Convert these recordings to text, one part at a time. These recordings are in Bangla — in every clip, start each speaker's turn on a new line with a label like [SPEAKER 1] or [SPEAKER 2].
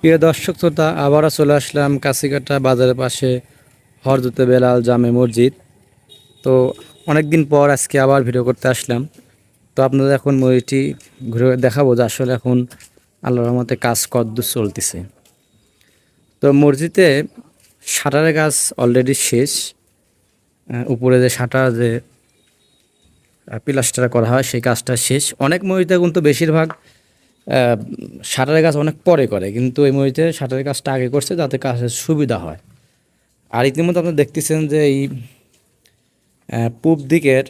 [SPEAKER 1] প্রিয় দর্শক শ্রোতা, আবারও চলে আসলাম কাছিকাটা বাজারের পাশে হযরতে বেলাল জামে মসজিদ। তো অনেক দিন পর আজকে আবার ভিডিও করতে আসলাম। তো আপনাদের এখন মসজিদটি ঘুরে দেখাবো যে আসলে এখন আল্লাহর রহমতে কাজ কতদূর চলতেছে। তো মসজিদে শাটারের কাজ অলরেডি শেষ। উপরে যে শাটার যে প্লাস্টার করা হয় সেই কাজটা শেষ। অনেক মসজিদে কিন্তু বেশিরভাগ শাটারের কাজ অনেক পরে করে, কিন্তু এই মসজিদে শাটারের কাজটা আগে করছে যাতে কাজের সুবিধা হয়। আর ইতিমধ্যে আপনি দেখতেছেন যে এই পূব দিকের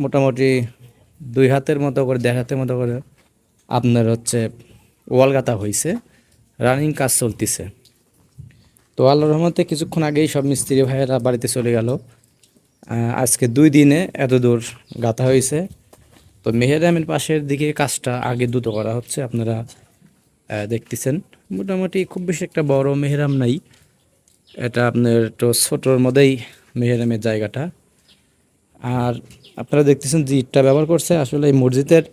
[SPEAKER 1] মোটামুটি 2 হাতের মতো করে 1.5 হাতের মতো করে আপনার হচ্ছে ওয়াল গাঁথা হয়েছে, রানিং কাজ চলতেছে। তো আল্লাহর রহমতে কিছুক্ষণ আগেই সব মিস্ত্রি ভাইয়েরা বাড়িতে চলে গেল। আজকে 2 দিনে এত দূর গাঁথা হয়েছে। তো মেহেরামের পাশের দিকে কাজটা আগে দ্রুত করা হচ্ছে। আপনারা দেখতেছেন মোটামুটি খুব বেশি একটা বড় মেহরাম নাই, এটা আপনার একটু ছোটোর মধ্যেই মেহরামের জায়গাটা। আর আপনারা দেখতেছেন যে ইটটা ব্যবহার করছে আসলে এই মসজিদের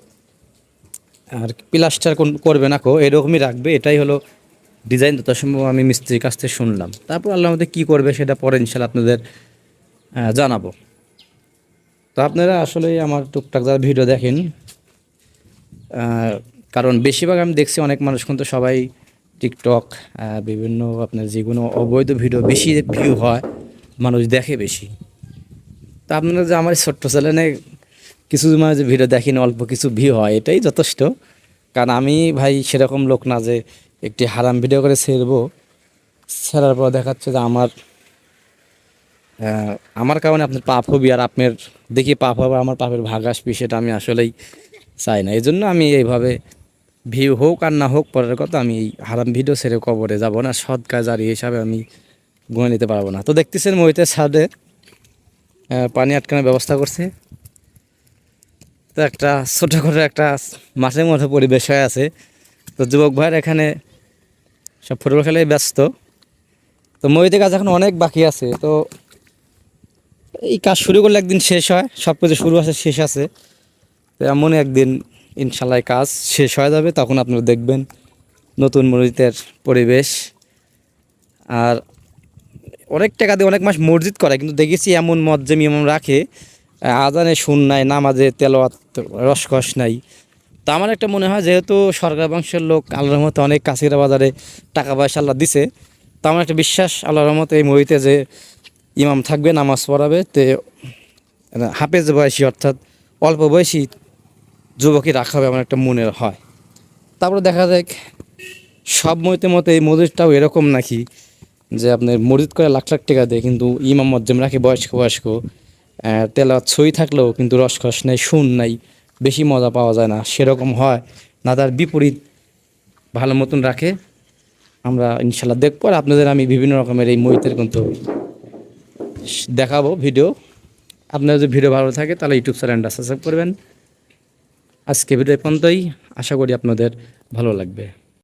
[SPEAKER 1] আর প্লাস্টার করবে না এরকমই রাখবে, এটাই হলো ডিজাইন। যথাসম্ভব আমি মিস্ত্রির কাছ থেকে শুনলাম। তারপর আল্লাহ আমাদের কী করবে সেটা পরে ইনশাল্লাহ আপনাদের জানাবো। তো আপনারা আসলে আমার টুকটাক যারা ভিডিও দেখেন, কারণ বেশিরভাগ আমি দেখছি অনেক মানুষ কিন্তু সবাই টিকটক বিভিন্ন আপনার যেগুলো অবৈধ ভিডিও বেশি ভিউ হয়, মানুষ দেখে বেশি। তা আপনারা যে আমার ছোট্ট চ্যানেলে কিছু মানে যে ভিডিও দেখেন অল্প কিছু ভিউ হয়, এটাই যথেষ্ট। কারণ আমি ভাই সেরকম লোক না যে একটি হারাম ভিডিও করে ছাড়ার পর দেখাচ্ছে যে আমার কারণে আপনার পাপ হবি আর আপনার দেখি পাপ হবে, আমার পাপের ভাগ আসবি, সেটা আমি আসলেই চাই না। এই জন্য আমি এইভাবে ভিউ হোক আর না হোক পরের কথা, আমি এই হারাম ভিডিও ছেড়ে কবরে যাব না, সৎ কাজ আর হিসাবে আমি গুনে নিতে পারবো না। তো দেখতেছেন মহিতের ছাদে পানি আটকানোর ব্যবস্থা করছে। তো একটা ছোটো করে একটা মাঠের মতো পরিবেশ হয়ে আছে। তো যুবক ভাইয়ের এখানে সব ফুটবল খেলায় ব্যস্ত। তো মহিতের কাজ এখন অনেক বাকি আছে। তো এই কাজ শুরু করলে একদিন শেষ হয়, সব কিছু শুরু আছে শেষ আছে। তো এমন একদিন ইনশাল্লাহ কাজ শেষ হয়ে যাবে, তখন আপনারা দেখবেন নতুন মসজিদের পরিবেশ। আর অনেক টাকা দিয়ে অনেক মাস মসজিদ করে, কিন্তু দেখেছি এমন মজ্জেম ইমাম রাখে, আজানে শুন নাই, নামাজে তেলাওয়াত রসকস নাই। তো আমার একটা মনে হয় যেহেতু সরকার বংশের লোক, আল্লাহর রহমতে অনেক কাছিরা বাজারে টাকা পয়সা আল্লাহ দিছে, তো আমার একটা বিশ্বাস আল্লাহর রহমতে এই মসজিদে যে ইমাম থাকবে নামাজ পড়াবে, তে হাফেজ বয়সী অর্থাৎ অল্প বয়সী যুবকই রাখা হবে আমার একটা মনের হয়। তারপরে দেখা যাক সব মতে এই মসজিদটাও এরকম নাকি যে আপনার মসজিদ করে লাখ লাখ টাকা দেয়, কিন্তু ইমাম মজ্জেম রাখে বয়স্ক বয়স্ক, তেলাওয়াত সই থাকলেও কিন্তু রসকস নাই, সুন নাই, বেশি মজা পাওয়া যায় না, সেরকম হয় না, তার বিপরীত ভালো মতন রাখে। আমরা ইনশাল্লাহ দেখবো, আর আপনাদের আমি বিভিন্ন রকমের এই মসজিদের কিন্তু দেখাবো ভিডিও। আপনার যদি ভিডিও ভালো থাকে তাহলে ইউটিউব চ্যানেলটা সাবস্ক্রাইব করবেন। আজকে ভিডিও পর্যন্তই, আশা করি আপনাদের ভালো লাগবে।